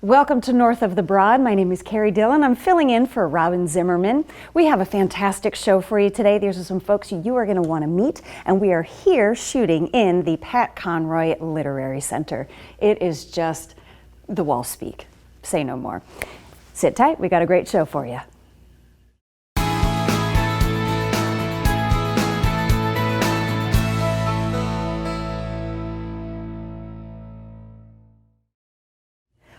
Welcome to North of the Broad. My name is Carrie Dillon. I'm filling in for Robin Zimmerman. We have a fantastic show for you today. These are some folks you are going to want to meet, and we are here shooting in the Pat Conroy Literary Center. It is just the walls speak. Say no more. Sit tight. We got a great show for you.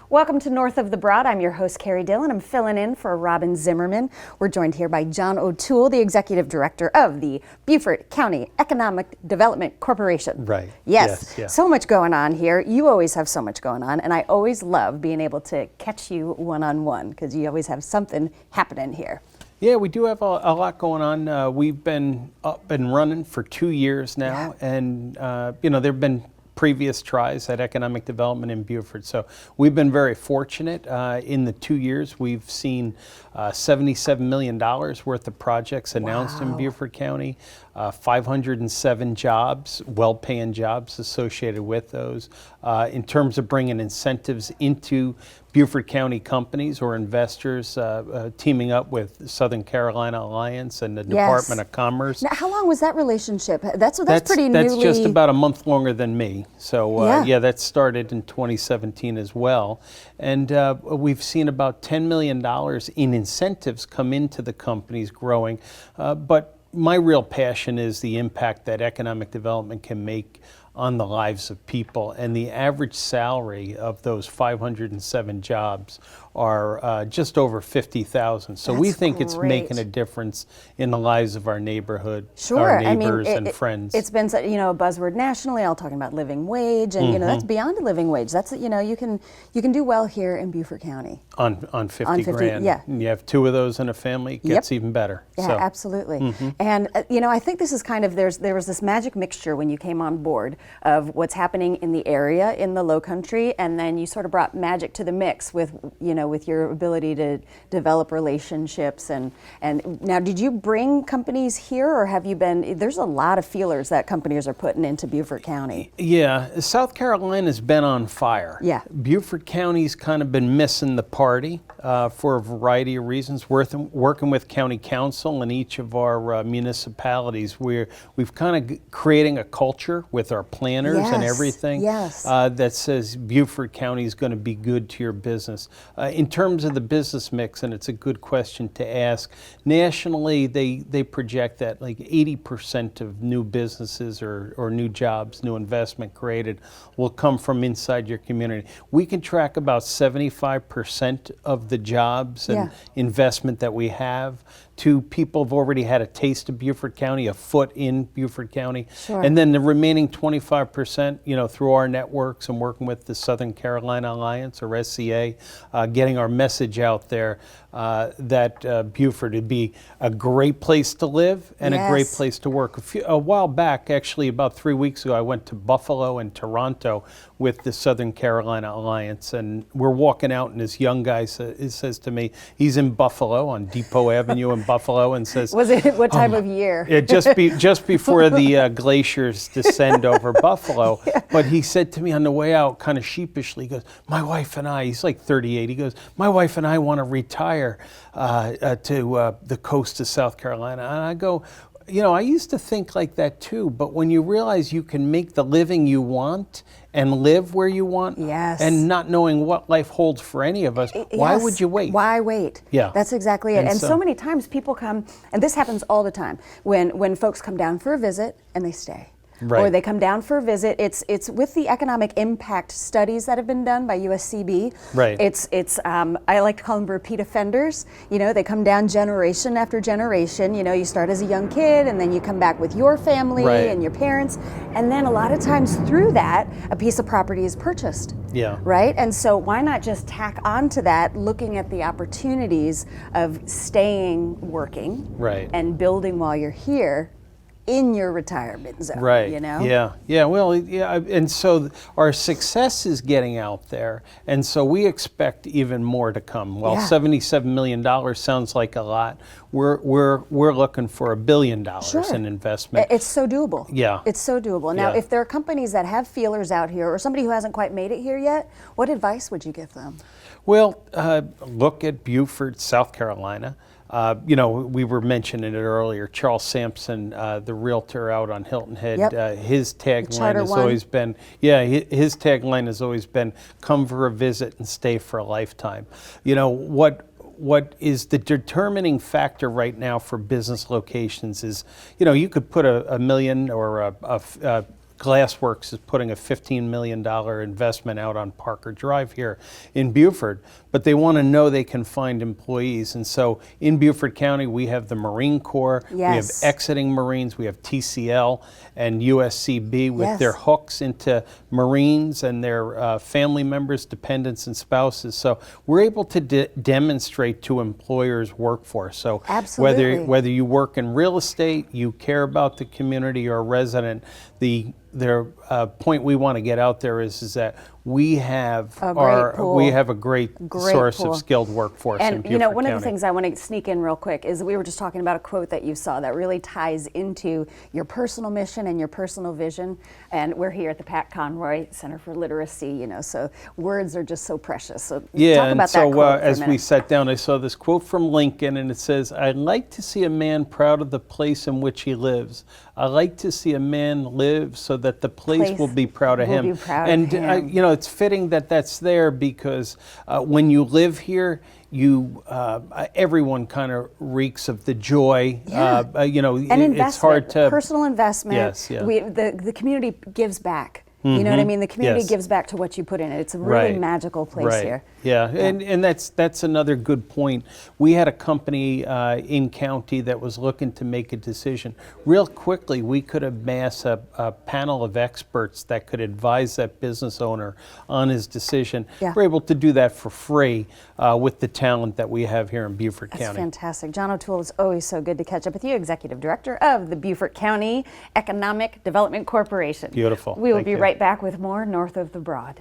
Welcome to North of the Broad. I'm your host, Carrie Dillon. I'm filling in for Robin Zimmerman. We're joined here by JOToole, the Executive Director of the Beaufort County Economic Development Corporation. Right. Yes. Yeah. So much going on here. You always have so much going on, and I always love being able to catch you one-on-one because you always have something happening here. Yeah, we do have a lot going on. We've been up and running for 2 years now, and there have been previous tries at economic development in Beaufort. So we've been very fortunate. In the 2 years, we've seen $77 million worth of projects announced in Beaufort County, 507 jobs, well-paying jobs associated with those. In terms of bringing incentives into Beaufort County companies or investors, teaming up with Southern Carolina Alliance and the Department of Commerce. Now, how long was that relationship? That's pretty newly. That's just about a month longer than me. So that started in 2017 as well. And we've seen about $10 million in incentives come into the companies growing. But my real passion is the impact that economic development can make on the lives of people, and the average salary of those 507 jobs are just over $50,000. So we think it's making a difference in the lives of our neighborhood, our neighbors and friends. It's been a buzzword nationally, all talking about living wage, and that's beyond a living wage. That's you can do well here in Beaufort County on 50 grand. Yeah, and you have two of those in a family, it gets even better. Yeah, so. absolutely. And I think this is kind of there was this magic mixture when you came on board of what's happening in the area, in the Low Country, and then you sort of brought magic to the mix with with your ability to develop relationships. And now, did you bring companies here, or have you been? There's a lot of feelers that companies are putting into Beaufort County. Yeah, South Carolina's been on fire. Yeah, Beaufort County's kind of been missing the party for a variety of reasons. Working with county council and each of our municipalities, we've kind of creating a culture with our planners and everything that says Beaufort County is going to be good to your business. In terms of the business mix, and it's a good question to ask, nationally they project that like 80% of new businesses or new jobs, new investment created will come from inside your community. We can track about 75% of the jobs and investment that we have to people who've already had a taste of Beaufort County, a foot in Beaufort County. Sure. And then the remaining 25%, through our networks and working with the Southern Carolina Alliance or SCA, getting our message out there that Beaufort would be a great place to live and a great place to work. A while back, actually about 3 weeks ago, I went to Buffalo and Toronto with the Southern Carolina Alliance, and we're walking out, and this young guy says to me, he's in Buffalo on Depot Avenue in Buffalo, and says, "Was it what time of year?" Just before the glaciers descend over Buffalo. But he said to me on the way out, kind of sheepishly, he goes, "My wife and I," he's like 38, he goes, "My wife and I want to retire to the coast of South Carolina." And I go, I used to think like that too, but when you realize you can make the living you want and live where you want, and not knowing what life holds for any of us, why would you wait? Why wait? Yeah. That's exactly it. And so many times people come, and this happens all the time, when folks come down for a visit and they stay. Right. Or they come down for a visit. It's with the economic impact studies that have been done by USCB. Right. It's I like to call them repeat offenders. They come down generation after generation. You start as a young kid, and then you come back with your family and your parents, and then a lot of times through that, a piece of property is purchased. Yeah. Right. And so why not just tack on to that, looking at the opportunities of staying working, and building while you're here in your retirement zone. Right. You know. Yeah. Yeah. Well. Yeah. And so our success is getting out there, and so we expect even more to come. While Yeah. $77 million sounds like a lot, we're looking for $1 billion Sure. in investment. It's so doable. Yeah. It's so doable. Now, Yeah. if there are companies that have feelers out here, or somebody who hasn't quite made it here yet, what advice would you give them? Well, look at Beaufort, South Carolina. You know, we were mentioning it earlier. Charles Sampson, the realtor out on Hilton Head, Yep. his tagline Charter has One. always been, his tagline has always been, come for a visit and stay for a lifetime. You know, what is the determining factor right now for business locations is, you know, you could put a million or Glassworks is putting a $15 million investment out on Parker Drive here in Beaufort, but they want to know they can find employees. And so in Beaufort County, we have the Marine Corps, we have Yes. exiting Marines, we have TCL and USCB with Yes. their hooks into Marines and their family members, dependents, and spouses. So we're able to demonstrate to employers' workforce. So Absolutely. whether you work in real estate, you care about the community, or a resident, the point we want to get out there is that we have A great pool. a great source pool. of skilled workforce in And Beaufort you know, one County. of the things I want to sneak in real quick is we were just talking about a quote that you saw that really ties into your personal mission and your personal vision. And we're here at the Pat Conroy Center for Literacy, you know, so words are just so precious. So Yeah, talk and about so that quote for a as we minute. sat down, I saw this quote from Lincoln, and it says, "I'd like to see a man proud of the place in which he lives. I like to see a man live so that the place will be proud of will him." be proud of And him. you know, it's fitting that that's there because when you live here, you everyone kind of reeks of the joy. Yeah. You know, And it's investment, hard to personal investment. Yes, yeah. The community gives back. You know what I mean? The community Yes. gives back to what you put in it. It's a really Right. magical place Right. here. Yeah, and that's another good point. We had a company in county that was looking to make a decision. Real quickly, we could amass a panel of experts that could advise that business owner on his decision. Yeah. We're able to do that for free with the talent that we have here in Beaufort That's County. fantastic. JOToole, it's always so good to catch up with you, Executive Director of the Beaufort County Economic Development Corporation. Beautiful. We will Thank be you. right back with more North of the Broad.